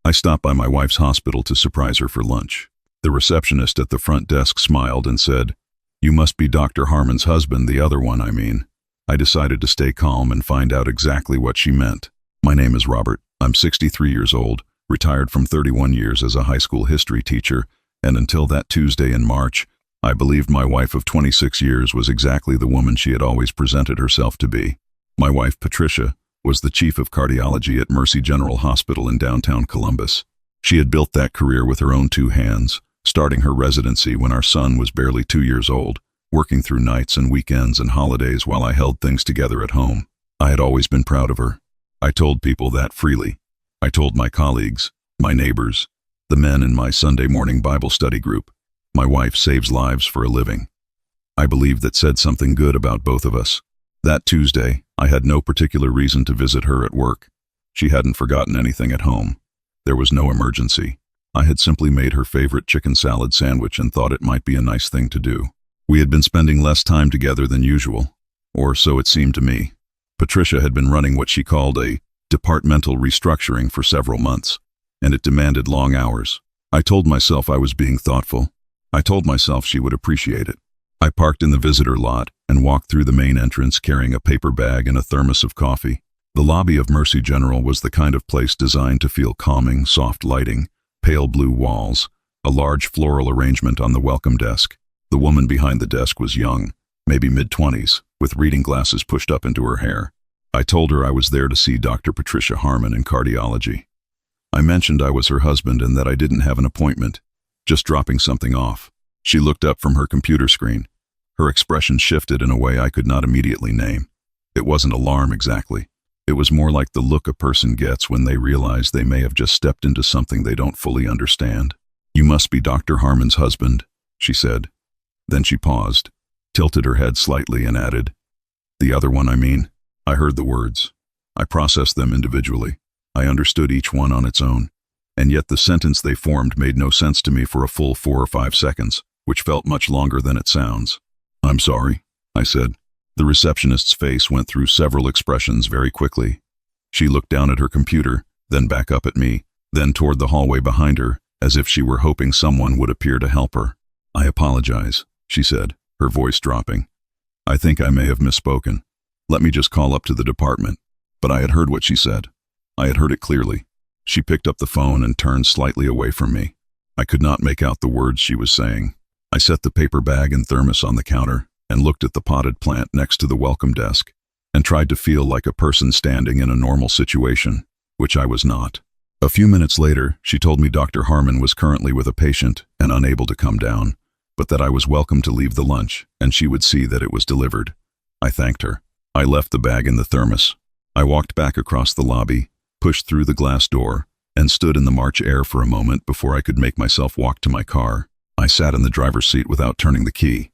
I stopped by my wife's hospital to surprise her for lunch. The receptionist at the front desk smiled and said, "You must be Dr. Harmon's husband, the other one, I mean." I decided to stay calm and find out exactly what she meant. "My name is Robert. I'm 63 years old, retired from 31 years as a high school history teacher, and until that Tuesday in March, I believed my wife of 26 years was exactly the woman she had always presented herself to be. My wife, Patricia, was the chief of cardiology at Mercy General Hospital in downtown Columbus. She had built that career with her own two hands, starting her residency when our son was barely 2 years old, working through nights and weekends and holidays while I held things together at home. I had always been proud of her. I told people that freely. I told my colleagues, my neighbors, the men in my Sunday morning Bible study group. My wife saves lives for a living. I believed that said something good about both of us. That Tuesday, I had no particular reason to visit her at work. She hadn't forgotten anything at home. There was no emergency. I had simply made her favorite chicken salad sandwich and thought it might be a nice thing to do. We had been spending less time together than usual, or so it seemed to me. Patricia had been running what she called a departmental restructuring for several months, and it demanded long hours. I told myself I was being thoughtful. I told myself she would appreciate it. I parked in the visitor lot and walked through the main entrance carrying a paper bag and a thermos of coffee. The lobby of Mercy General was the kind of place designed to feel calming, soft lighting, pale blue walls, a large floral arrangement on the welcome desk. The woman behind the desk was young, maybe mid-20s, with reading glasses pushed up into her hair. I told her I was there to see Dr. Patricia Harmon in cardiology. I mentioned I was her husband and that I didn't have an appointment, just dropping something off. She looked up from her computer screen. Her expression shifted in a way I could not immediately name. It wasn't alarm exactly. It was more like the look a person gets when they realize they may have just stepped into something they don't fully understand. "You must be Dr. Harmon's husband," she said. Then she paused, tilted her head slightly and added, "The other one, I mean." I heard the words. I processed them individually. I understood each one on its own. And yet the sentence they formed made no sense to me for a full 4 or 5 seconds, which felt much longer than it sounds. "I'm sorry," I said. The receptionist's face went through several expressions very quickly. She looked down at her computer, then back up at me, then toward the hallway behind her, as if she were hoping someone would appear to help her. "I apologize," she said, her voice dropping. "I think I may have misspoken. Let me just call up to the department." But I had heard what she said. I had heard it clearly. She picked up the phone and turned slightly away from me. I could not make out the words she was saying. I set the paper bag and thermos on the counter and looked at the potted plant next to the welcome desk and tried to feel like a person standing in a normal situation, which I was not. A few minutes later, she told me Dr. Harmon was currently with a patient and unable to come down, but that I was welcome to leave the lunch and she would see that it was delivered. I thanked her. I left the bag in the thermos. I walked back across the lobby, pushed through the glass door, and stood in the March air for a moment before I could make myself walk to my car. I sat in the driver's seat without turning the key.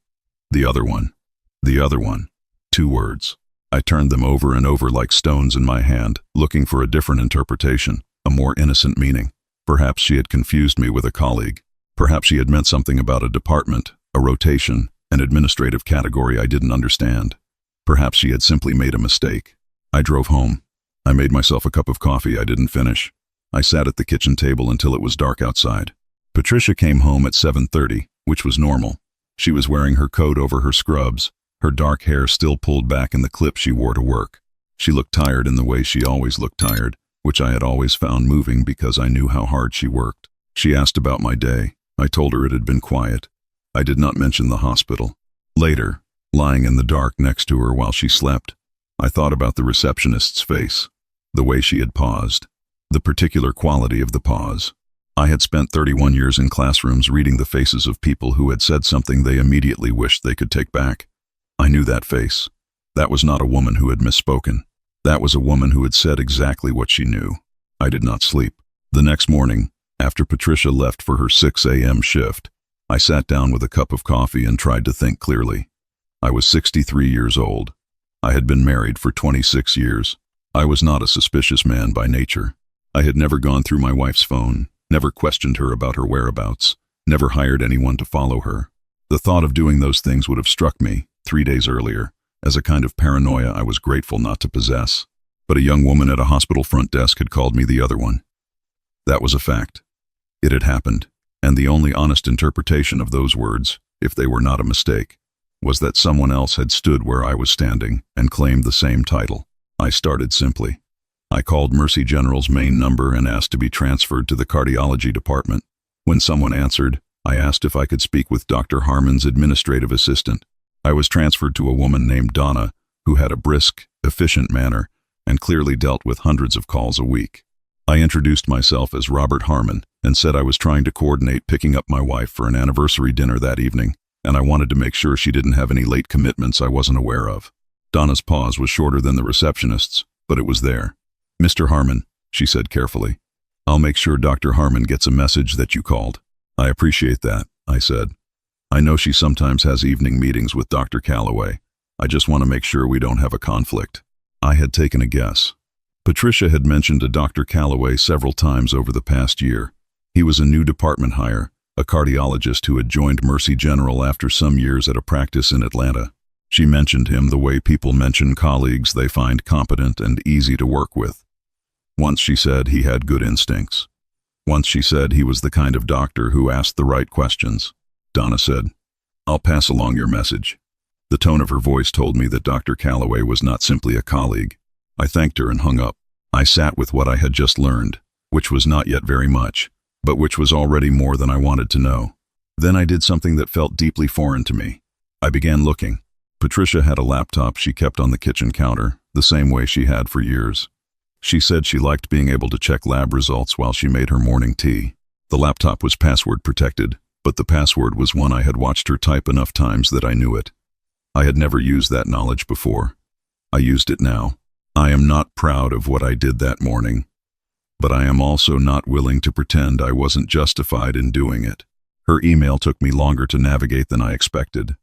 The other one. The other one. 2 words. I turned them over and over like stones in my hand, looking for a different interpretation, a more innocent meaning. Perhaps she had confused me with a colleague. Perhaps she had meant something about a department, a rotation, an administrative category I didn't understand. Perhaps she had simply made a mistake. I drove home. I made myself a cup of coffee I didn't finish. I sat at the kitchen table until it was dark outside. Patricia came home at 7:30, which was normal. She was wearing her coat over her scrubs, her dark hair still pulled back in the clip she wore to work. She looked tired in the way she always looked tired, which I had always found moving because I knew how hard she worked. She asked about my day. I told her it had been quiet. I did not mention the hospital. Later, lying in the dark next to her while she slept, I thought about the receptionist's face, the way she had paused, the particular quality of the pause. I had spent 31 years in classrooms reading the faces of people who had said something they immediately wished they could take back. I knew that face. That was not a woman who had misspoken. That was a woman who had said exactly what she knew. I did not sleep. The next morning, after Patricia left for her 6 a.m. shift, I sat down with a cup of coffee and tried to think clearly. I was 63 years old. I had been married for 26 years. I was not a suspicious man by nature. I had never gone through my wife's phone, never questioned her about her whereabouts, never hired anyone to follow her. The thought of doing those things would have struck me, 3 days earlier, as a kind of paranoia I was grateful not to possess. But a young woman at a hospital front desk had called me the other one. That was a fact. It had happened, and the only honest interpretation of those words, if they were not a mistake, was that someone else had stood where I was standing and claimed the same title. I started simply. I called Mercy General's main number and asked to be transferred to the cardiology department. When someone answered, I asked if I could speak with Dr. Harmon's administrative assistant. I was transferred to a woman named Donna, who had a brisk, efficient manner and clearly dealt with hundreds of calls a week. I introduced myself as Robert Harmon and said I was trying to coordinate picking up my wife for an anniversary dinner that evening, and I wanted to make sure she didn't have any late commitments I wasn't aware of. Donna's pause was shorter than the receptionist's, but it was there. Mr. Harmon, she said carefully, I'll make sure Dr. Harmon gets a message that you called. I appreciate that, I said. I know she sometimes has evening meetings with Dr. Calloway. I just want to make sure we don't have a conflict. I had taken a guess. Patricia had mentioned a Dr. Calloway several times over the past year. He was a new department hire, a cardiologist who had joined Mercy General after some years at a practice in Atlanta. She mentioned him the way people mention colleagues they find competent and easy to work with. Once she said he had good instincts. Once she said he was the kind of doctor who asked the right questions. Donna said, I'll pass along your message. The tone of her voice told me that Dr. Calloway was not simply a colleague. I thanked her and hung up. I sat with what I had just learned, which was not yet very much, but which was already more than I wanted to know. Then I did something that felt deeply foreign to me. I began looking. Patricia had a laptop she kept on the kitchen counter, the same way she had for years. She said she liked being able to check lab results while she made her morning tea. The laptop was password protected, but the password was one I had watched her type enough times that I knew it. I had never used that knowledge before. I used it now. I am not proud of what I did that morning, but I am also not willing to pretend I wasn't justified in doing it. Her email took me longer to navigate than I expected.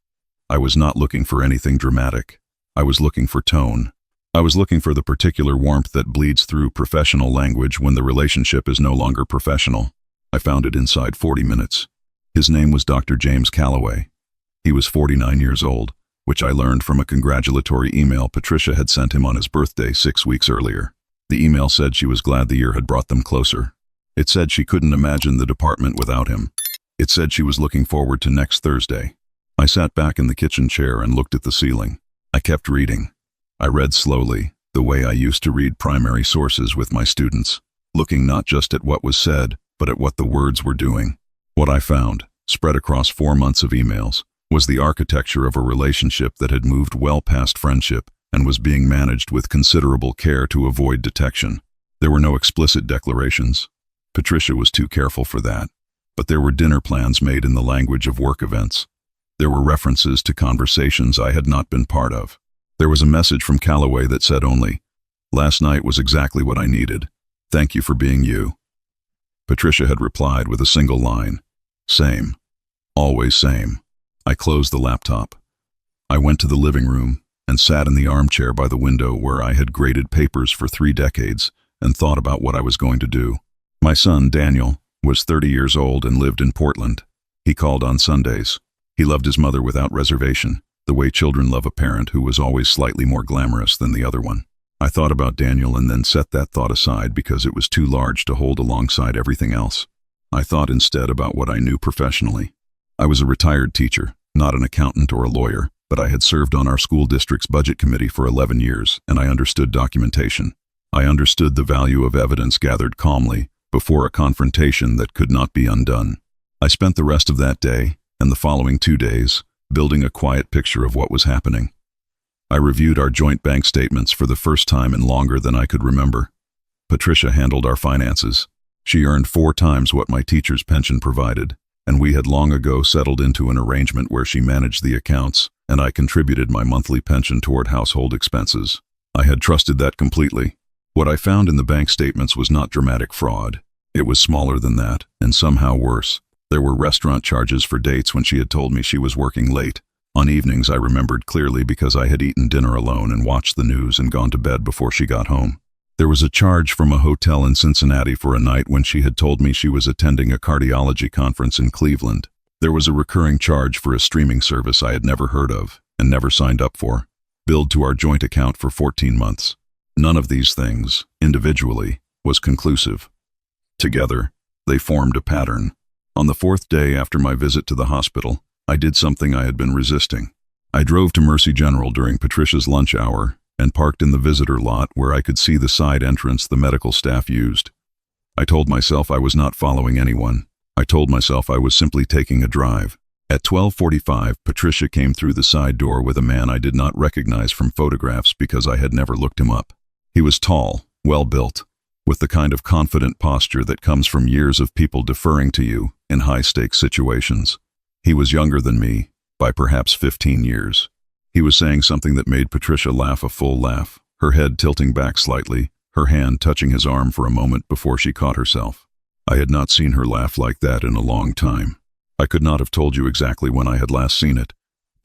I was not looking for anything dramatic. I was looking for tone. I was looking for the particular warmth that bleeds through professional language when the relationship is no longer professional. I found it inside 40 minutes. His name was Dr. James Calloway. He was 49 years old, which I learned from a congratulatory email Patricia had sent him on his birthday 6 weeks earlier. The email said she was glad the year had brought them closer. It said she couldn't imagine the department without him. It said she was looking forward to next Thursday. I sat back in the kitchen chair and looked at the ceiling. I kept reading. I read slowly, the way I used to read primary sources with my students, looking not just at what was said, but at what the words were doing. What I found, spread across 4 months of emails, was the architecture of a relationship that had moved well past friendship and was being managed with considerable care to avoid detection. There were no explicit declarations. Patricia was too careful for that. But there were dinner plans made in the language of work events. There were references to conversations I had not been part of. There was a message from Calloway that said only, "Last night was exactly what I needed. Thank you for being you." Patricia had replied with a single line, "Same. Always same." I closed the laptop. I went to the living room and sat in the armchair by the window where I had graded papers for 3 decades and thought about what I was going to do. My son, Daniel, was 30 years old and lived in Portland. He called on Sundays. He loved his mother without reservation, the way children love a parent who was always slightly more glamorous than the other one. I thought about Daniel and then set that thought aside because it was too large to hold alongside everything else. I thought instead about what I knew professionally. I was a retired teacher, not an accountant or a lawyer, but I had served on our school district's budget committee for 11 years, and I understood documentation. I understood the value of evidence gathered calmly before a confrontation that could not be undone. I spent the rest of that day, and the following 2 days, building a quiet picture of what was happening. I reviewed our joint bank statements for the first time in longer than I could remember. Patricia handled our finances. She earned 4 times what my teacher's pension provided, and we had long ago settled into an arrangement where she managed the accounts, and I contributed my monthly pension toward household expenses. I had trusted that completely. What I found in the bank statements was not dramatic fraud. It was smaller than that, and somehow worse. There were restaurant charges for dates when she had told me she was working late. On evenings I remembered clearly because I had eaten dinner alone and watched the news and gone to bed before she got home. There was a charge from a hotel in Cincinnati for a night when she had told me she was attending a cardiology conference in Cleveland. There was a recurring charge for a streaming service I had never heard of and never signed up for, billed to our joint account for 14 months. None of these things, individually, was conclusive. Together, they formed a pattern. On the fourth day after my visit to the hospital, I did something I had been resisting. I drove to Mercy General during Patricia's lunch hour and parked in the visitor lot where I could see the side entrance the medical staff used. I told myself I was not following anyone. I told myself I was simply taking a drive. At 12:45, Patricia came through the side door with a man I did not recognize from photographs because I had never looked him up. He was tall, well-built, with the kind of confident posture that comes from years of people deferring to you in high-stakes situations. He was younger than me, by perhaps 15 years. He was saying something that made Patricia laugh a full laugh, her head tilting back slightly, her hand touching his arm for a moment before she caught herself. I had not seen her laugh like that in a long time. I could not have told you exactly when I had last seen it,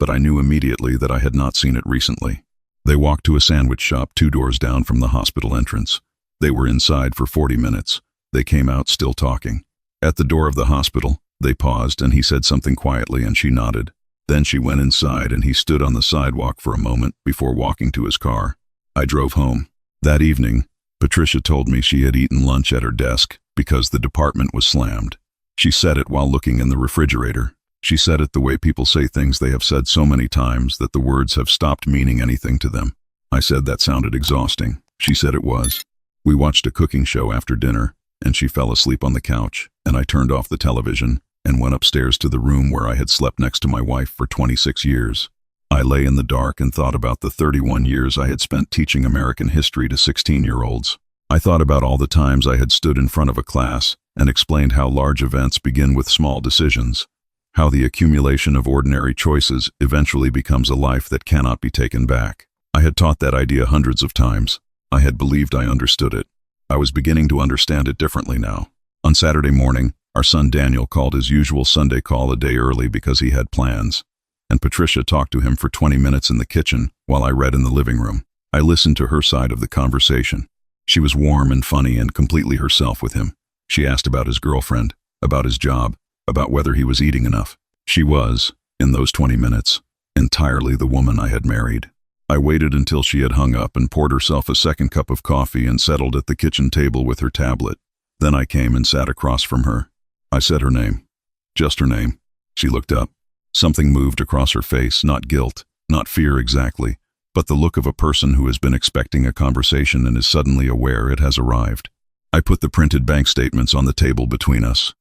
but I knew immediately that I had not seen it recently. They walked to a sandwich shop 2 doors down from the hospital entrance. They were inside for 40 minutes. They came out still talking. At the door of the hospital, they paused and he said something quietly and she nodded. Then she went inside and he stood on the sidewalk for a moment before walking to his car. I drove home. That evening, Patricia told me she had eaten lunch at her desk because the department was slammed. She said it while looking in the refrigerator. She said it the way people say things they have said so many times that the words have stopped meaning anything to them. I said that sounded exhausting. She said it was. We watched a cooking show after dinner, and she fell asleep on the couch, and I turned off the television and went upstairs to the room where I had slept next to my wife for 26 years. I lay in the dark and thought about the 31 years I had spent teaching American history to 16-year-olds. I thought about all the times I had stood in front of a class and explained how large events begin with small decisions, how the accumulation of ordinary choices eventually becomes a life that cannot be taken back. I had taught that idea hundreds of times. I had believed I understood it. I was beginning to understand it differently now. On Saturday morning, our son Daniel called his usual Sunday call a day early because he had plans, and Patricia talked to him for 20 minutes in the kitchen while I read in the living room. I listened to her side of the conversation. She was warm and funny and completely herself with him. She asked about his girlfriend, about his job, about whether he was eating enough. She was, in those 20 minutes, entirely the woman I had married. I waited until she had hung up and poured herself a second cup of coffee and settled at the kitchen table with her tablet. Then I came and sat across from her. I said her name. Just her name. She looked up. Something moved across her face, not guilt, not fear exactly, but the look of a person who has been expecting a conversation and is suddenly aware it has arrived. I put the printed bank statements on the table between us.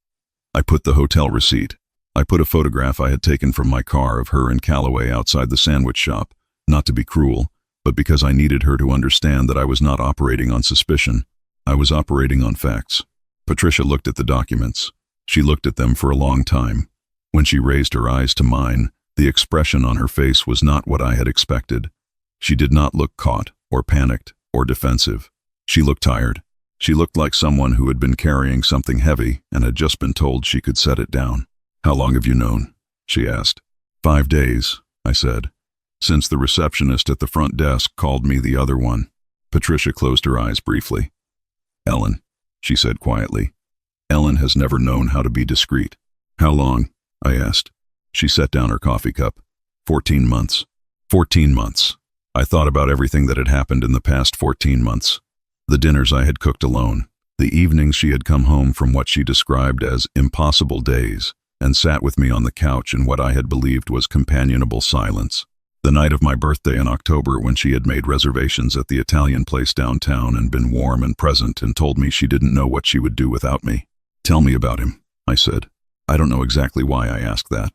I put the hotel receipt. I put a photograph I had taken from my car of her and Calloway outside the sandwich shop, not to be cruel, but because I needed her to understand that I was not operating on suspicion. I was operating on facts. Patricia looked at the documents. She looked at them for a long time. When she raised her eyes to mine, the expression on her face was not what I had expected. She did not look caught, or panicked, or defensive. She looked tired. She looked like someone who had been carrying something heavy and had just been told she could set it down. "How long have you known?" she asked. 5 days, I said. "Since the receptionist at the front desk called me the other one." Patricia closed her eyes briefly. "Ellen," she said quietly. "Ellen has never known how to be discreet." "How long?" I asked. She set down her coffee cup. 14 months. 14 months. I thought about everything that had happened in the past 14 months. The dinners I had cooked alone, the evenings she had come home from what she described as impossible days, and sat with me on the couch in what I had believed was companionable silence. The night of my birthday in October when she had made reservations at the Italian place downtown and been warm and present and told me she didn't know what she would do without me. "Tell me about him," I said. I don't know exactly why I asked that.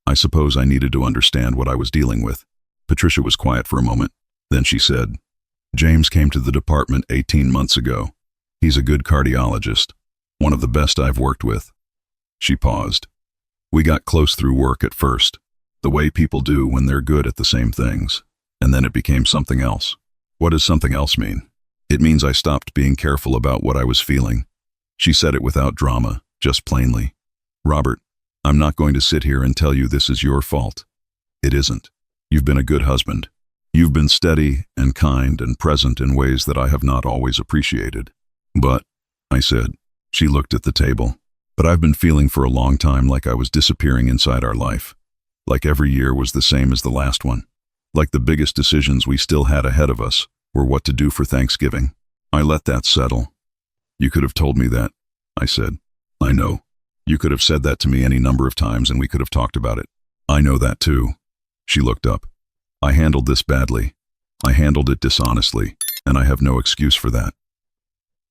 I suppose I needed to understand what I was dealing with. Patricia was quiet for a moment. Then she said, "James came to the department 18 months ago. He's a good cardiologist, one of the best I've worked with." She paused. "We got close through work at first, the way people do when they're good at the same things, and then it became something else." "What does something else mean?" "It means I stopped being careful about what I was feeling." She said it without drama, just plainly. "Robert, I'm not going to sit here and tell you this is your fault. It isn't. You've been a good husband. You've been steady and kind and present in ways that I have not always appreciated. But," I said. She looked at the table. "But I've been feeling for a long time like I was disappearing inside our life. Like every year was the same as the last one. Like the biggest decisions we still had ahead of us were what to do for Thanksgiving. I let that settle. You could have told me that. I said. I know. You could have said that to me any number of times and we could have talked about it. I know that too. She looked up. I handled this badly. I handled it dishonestly, and I have no excuse for that.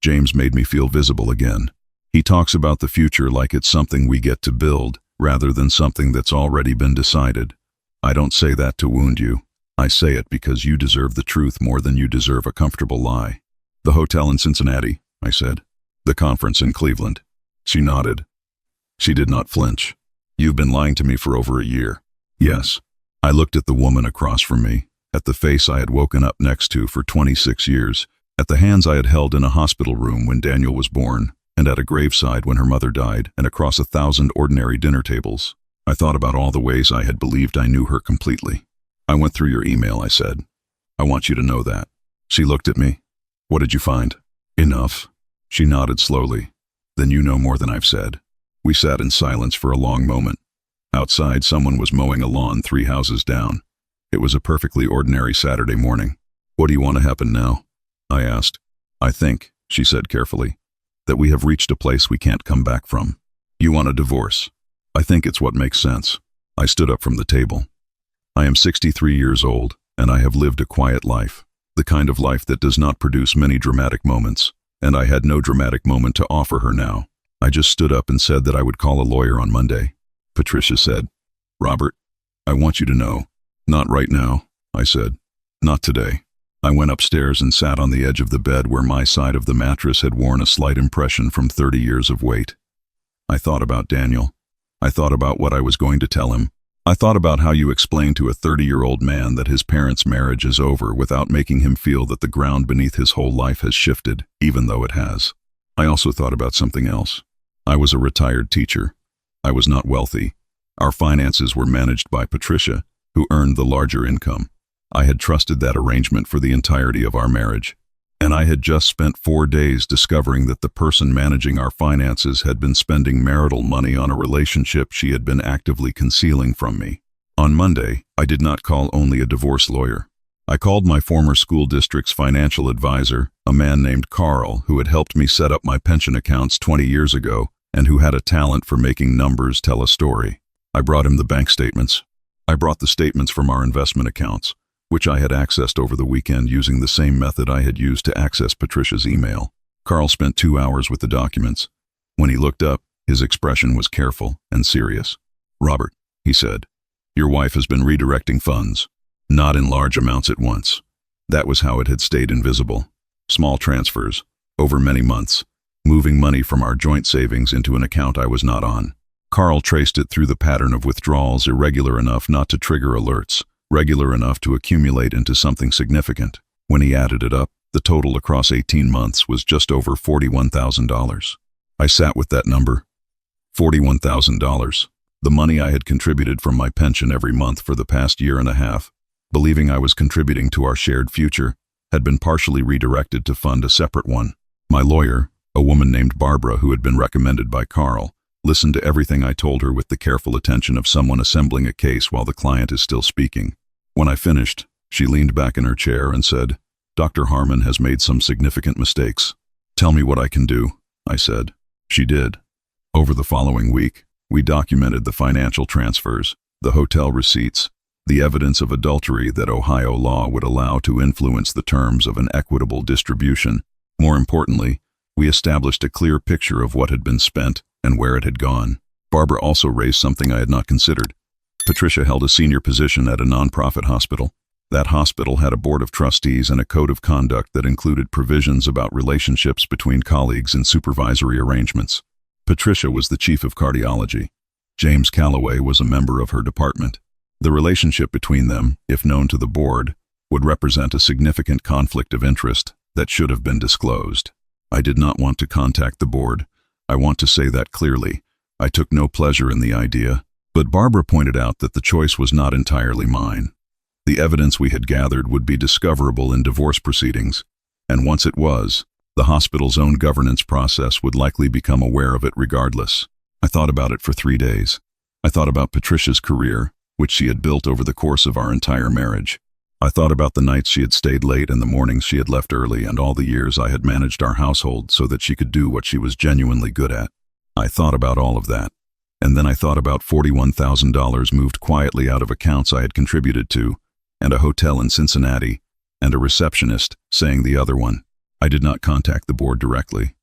James made me feel visible again. He talks about the future like it's something we get to build, rather than something that's already been decided. I don't say that to wound you. I say it because you deserve the truth more than you deserve a comfortable lie. The hotel in Cincinnati, I said. The conference in Cleveland. She nodded. She did not flinch. You've been lying to me for over a year. Yes. I looked at the woman across from me, at the face I had woken up next to for 26 years, at the hands I had held in a hospital room when Daniel was born, and at a graveside when her mother died, and across 1,000 ordinary dinner tables. I thought about all the ways I had believed I knew her completely. I went through your email, I said. I want you to know that. She looked at me. What did you find? Enough. She nodded slowly. Then you know more than I've said. We sat in silence for a long moment. Outside, someone was mowing a lawn 3 houses down. It was a perfectly ordinary Saturday morning. What do you want to happen now? I asked. I think, she said carefully, that we have reached a place we can't come back from. You want a divorce. I think it's what makes sense. I stood up from the table. I am 63 years old, and I have lived a quiet life, the kind of life that does not produce many dramatic moments, and I had no dramatic moment to offer her now. I just stood up and said that I would call a lawyer on Monday. Patricia said, Robert, I want you to know. Not right now, I said. Not today. I went upstairs and sat on the edge of the bed where my side of the mattress had worn a slight impression from 30 years of weight. I thought about Daniel. I thought about what I was going to tell him. I thought about how you explain to a 30-year-old man that his parents' marriage is over without making him feel that the ground beneath his whole life has shifted, even though it has. I also thought about something else. I was a retired teacher. I was not wealthy. Our finances were managed by Patricia, who earned the larger income. I had trusted that arrangement for the entirety of our marriage, and I had just spent 4 days discovering that the person managing our finances had been spending marital money on a relationship she had been actively concealing from me. On Monday, I did not call only a divorce lawyer. I called my former school district's financial advisor, a man named Carl, who had helped me set up my pension accounts 20 years ago, and who had a talent for making numbers tell a story. I brought him the bank statements. I brought the statements from our investment accounts, which I had accessed over the weekend using the same method I had used to access Patricia's email. Carl spent 2 hours with the documents. When he looked up, his expression was careful and serious. Robert, he said, your wife has been redirecting funds, not in large amounts at once. That was how it had stayed invisible. Small transfers, over many months, moving money from our joint savings into an account I was not on. Carl traced it through the pattern of withdrawals irregular enough not to trigger alerts, regular enough to accumulate into something significant. When he added it up, the total across 18 months was just over $41,000. I sat with that number. $41,000. The money I had contributed from my pension every month for the past year and a half, believing I was contributing to our shared future, had been partially redirected to fund a separate one. My lawyer, a woman named Barbara who had been recommended by Carl, listened to everything I told her with the careful attention of someone assembling a case while the client is still speaking. When I finished, she leaned back in her chair and said, Dr. Harmon has made some significant mistakes. Tell me what I can do, I said. She did. Over the following week, we documented the financial transfers, the hotel receipts, the evidence of adultery that Ohio law would allow to influence the terms of an equitable distribution. More importantly, we established a clear picture of what had been spent and where it had gone. Barbara also raised something I had not considered. Patricia held a senior position at a nonprofit hospital. That hospital had a board of trustees and a code of conduct that included provisions about relationships between colleagues and supervisory arrangements. Patricia was the chief of cardiology. James Calloway was a member of her department. The relationship between them, if known to the board, would represent a significant conflict of interest that should have been disclosed. I did not want to contact the board. I want to say that clearly. I took no pleasure in the idea, but Barbara pointed out that the choice was not entirely mine. The evidence we had gathered would be discoverable in divorce proceedings, and once it was, the hospital's own governance process would likely become aware of it regardless. I thought about it for 3 days. I thought about Patricia's career, which she had built over the course of our entire marriage. I thought about the nights she had stayed late and the mornings she had left early and all the years I had managed our household so that she could do what she was genuinely good at. I thought about all of that. And then I thought about $41,000 moved quietly out of accounts I had contributed to, and a hotel in Cincinnati, and a receptionist saying the other one. I did not contact the board directly.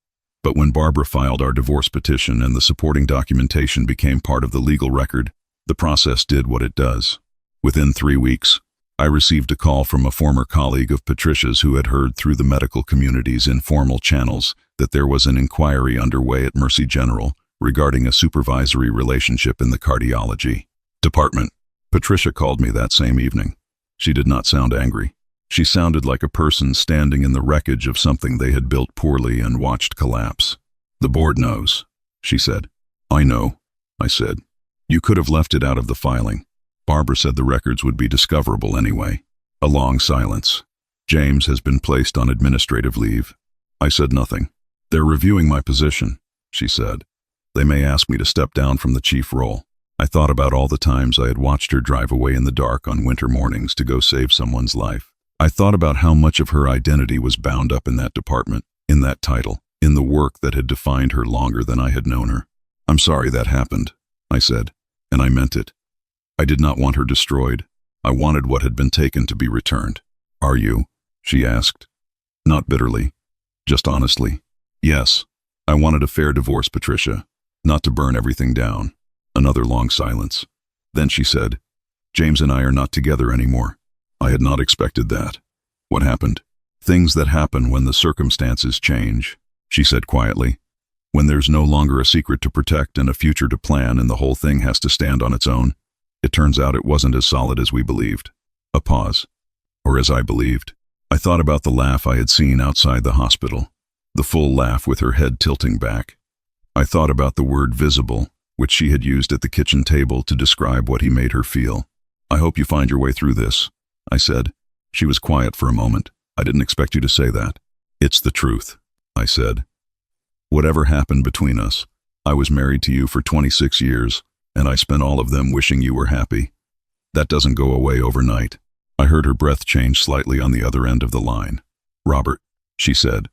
But when Barbara filed our divorce petition and the supporting documentation became part of the legal record, the process did what it does. Within 3 weeks, I received a call from a former colleague of Patricia's who had heard through the medical community's informal channels that there was an inquiry underway at Mercy General regarding a supervisory relationship in the cardiology department. Patricia called me that same evening. She did not sound angry. She sounded like a person standing in the wreckage of something they had built poorly and watched collapse. "The board knows," she said. "I know," I said. "You could have left it out of the filing. Barbara said the records would be discoverable anyway." A long silence. "James has been placed on administrative leave." I said nothing. "They're reviewing my position," she said. "They may ask me to step down from the chief role." I thought about all the times I had watched her drive away in the dark on winter mornings to go save someone's life. I thought about how much of her identity was bound up in that department, in that title, in the work that had defined her longer than I had known her. "I'm sorry that happened," I said, and I meant it. I did not want her destroyed. I wanted what had been taken to be returned. "Are you?" she asked. Not bitterly, just honestly. "Yes. I wanted a fair divorce, Patricia, not to burn everything down." Another long silence. Then she said, "James and I are not together anymore." I had not expected that. "What happened?" "Things that happen when the circumstances change," she said quietly. "When there's no longer a secret to protect and a future to plan and the whole thing has to stand on its own. It turns out it wasn't as solid as we believed." A pause. Or as I believed. I thought about the laugh I had seen outside the hospital. The full laugh with her head tilting back. I thought about the word visible, which she had used at the kitchen table to describe what he made her feel. "I hope you find your way through this," I said. She was quiet for a moment. "I didn't expect you to say that." "It's the truth," I said. "Whatever happened between us, I was married to you for 26 years, and I spent all of them wishing you were happy. That doesn't go away overnight." I heard her breath change slightly on the other end of the line. "Robert," she said,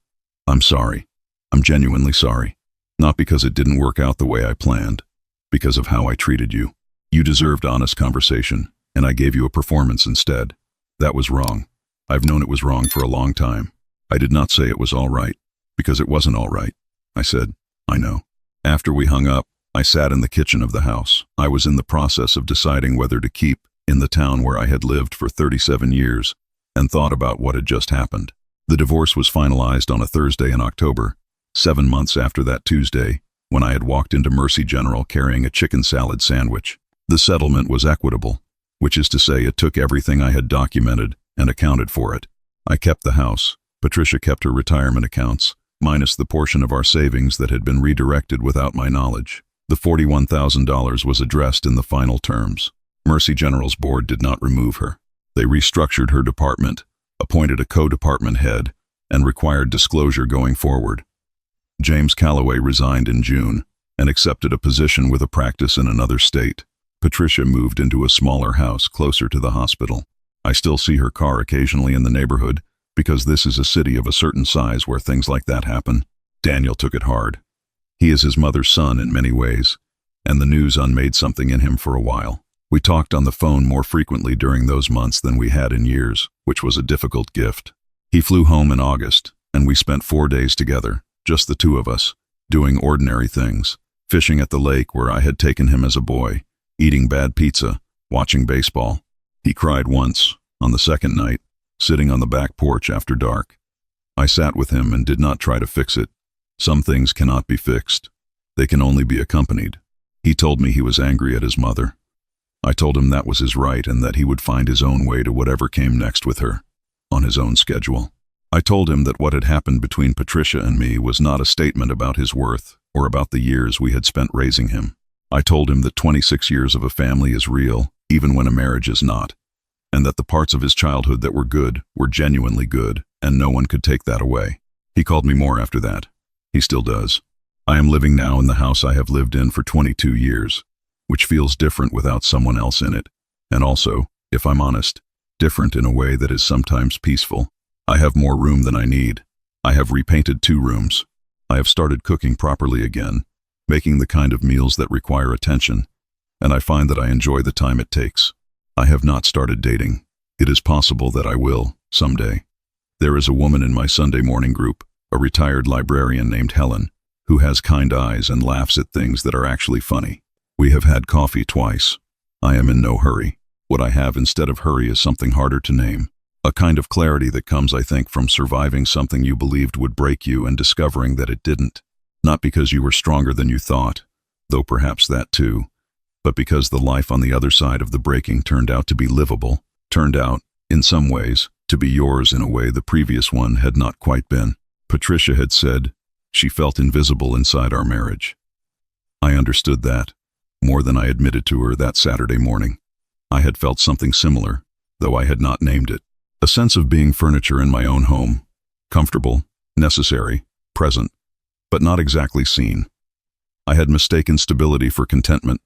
"I'm sorry. I'm genuinely sorry. Not because it didn't work out the way I planned, because of how I treated you. You deserved honest conversation, and I gave you a performance instead. That was wrong. I've known it was wrong for a long time. I did not say it was all right, because it wasn't all right." I said, "I know." After we hung up, I sat in the kitchen of the house. I was in the process of deciding whether to keep in the town where I had lived for 37 years, and thought about what had just happened. The divorce was finalized on a Thursday in October, 7 months after that Tuesday, when I had walked into Mercy General carrying a chicken salad sandwich. The settlement was equitable, which is to say it took everything I had documented and accounted for it. I kept the house. Patricia kept her retirement accounts, minus the portion of our savings that had been redirected without my knowledge. The $41,000 was addressed in the final terms. Mercy General's board did not remove her. They restructured her department, appointed a co-department head, and required disclosure going forward. James Calloway resigned in June and accepted a position with a practice in another state. Patricia moved into a smaller house closer to the hospital. I still see her car occasionally in the neighborhood because this is a city of a certain size where things like that happen. Daniel took it hard. He is his mother's son in many ways, and the news unmade something in him for a while. We talked on the phone more frequently during those months than we had in years, which was a difficult gift. He flew home in August, and we spent 4 days together, just the two of us, doing ordinary things, fishing at the lake where I had taken him as a boy, eating bad pizza, watching baseball. He cried once, on the second night, sitting on the back porch after dark. I sat with him and did not try to fix it. Some things cannot be fixed. They can only be accompanied. He told me he was angry at his mother. I told him that was his right and that he would find his own way to whatever came next with her, on his own schedule. I told him that what had happened between Patricia and me was not a statement about his worth or about the years we had spent raising him. I told him that 26 years of a family is real, even when a marriage is not, and that the parts of his childhood that were good were genuinely good, and no one could take that away. He called me more after that. He still does. I am living now in the house I have lived in for 22 years, which feels different without someone else in it. And also, if I'm honest, different in a way that is sometimes peaceful. I have more room than I need. I have repainted 2 rooms. I have started cooking properly again, making the kind of meals that require attention, and I find that I enjoy the time it takes. I have not started dating. It is possible that I will, someday. There is a woman in my Sunday morning group, a retired librarian named Helen, who has kind eyes and laughs at things that are actually funny. We have had coffee twice. I am in no hurry. What I have instead of hurry is something harder to name. A kind of clarity that comes, I think, from surviving something you believed would break you and discovering that it didn't. Not because you were stronger than you thought, though perhaps that too, but because the life on the other side of the breaking turned out to be livable, turned out, in some ways, to be yours in a way the previous one had not quite been. Patricia had said she felt invisible inside our marriage. I understood that, more than I admitted to her that Saturday morning. I had felt something similar, though I had not named it. A sense of being furniture in my own home, comfortable, necessary, present, but not exactly seen. I had mistaken stability for contentment,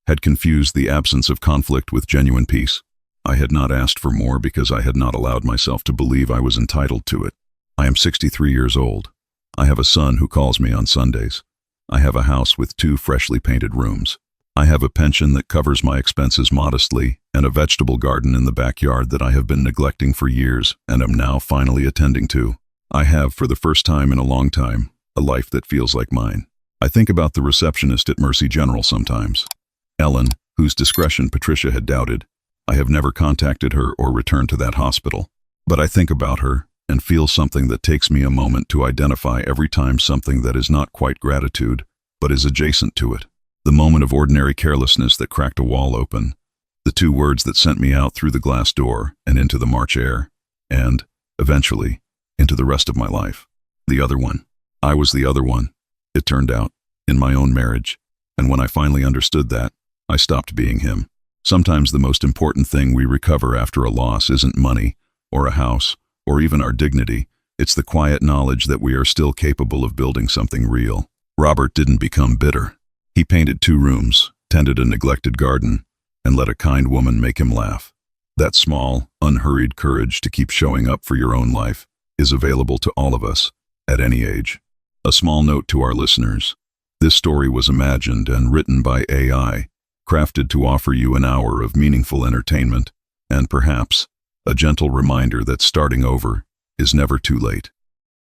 had confused the absence of conflict with genuine peace. I had not asked for more because I had not allowed myself to believe I was entitled to it. I am 63 years old. I have a son who calls me on Sundays. I have a house with 2 freshly painted rooms. I have a pension that covers my expenses modestly and a vegetable garden in the backyard that I have been neglecting for years and am now finally attending to. I have, for the first time in a long time, a life that feels like mine. I think about the receptionist at Mercy General sometimes. Ellen, whose discretion Patricia had doubted. I have never contacted her or returned to that hospital. But I think about her and feel something that takes me a moment to identify every time something that is not quite gratitude, but is adjacent to it. The moment of ordinary carelessness that cracked a wall open, the 2 words that sent me out through the glass door and into the March air, and, eventually, into the rest of my life. The other one. I was the other one, it turned out, in my own marriage, and when I finally understood that, I stopped being him. Sometimes the most important thing we recover after a loss isn't money, or a house, or even our dignity. It's the quiet knowledge that we are still capable of building something real. Robert didn't become bitter. He painted 2 rooms, tended a neglected garden, and let a kind woman make him laugh. That small, unhurried courage to keep showing up for your own life is available to all of us, at any age. A small note to our listeners. This story was imagined and written by AI, crafted to offer you an hour of meaningful entertainment, and perhaps, a gentle reminder that starting over is never too late.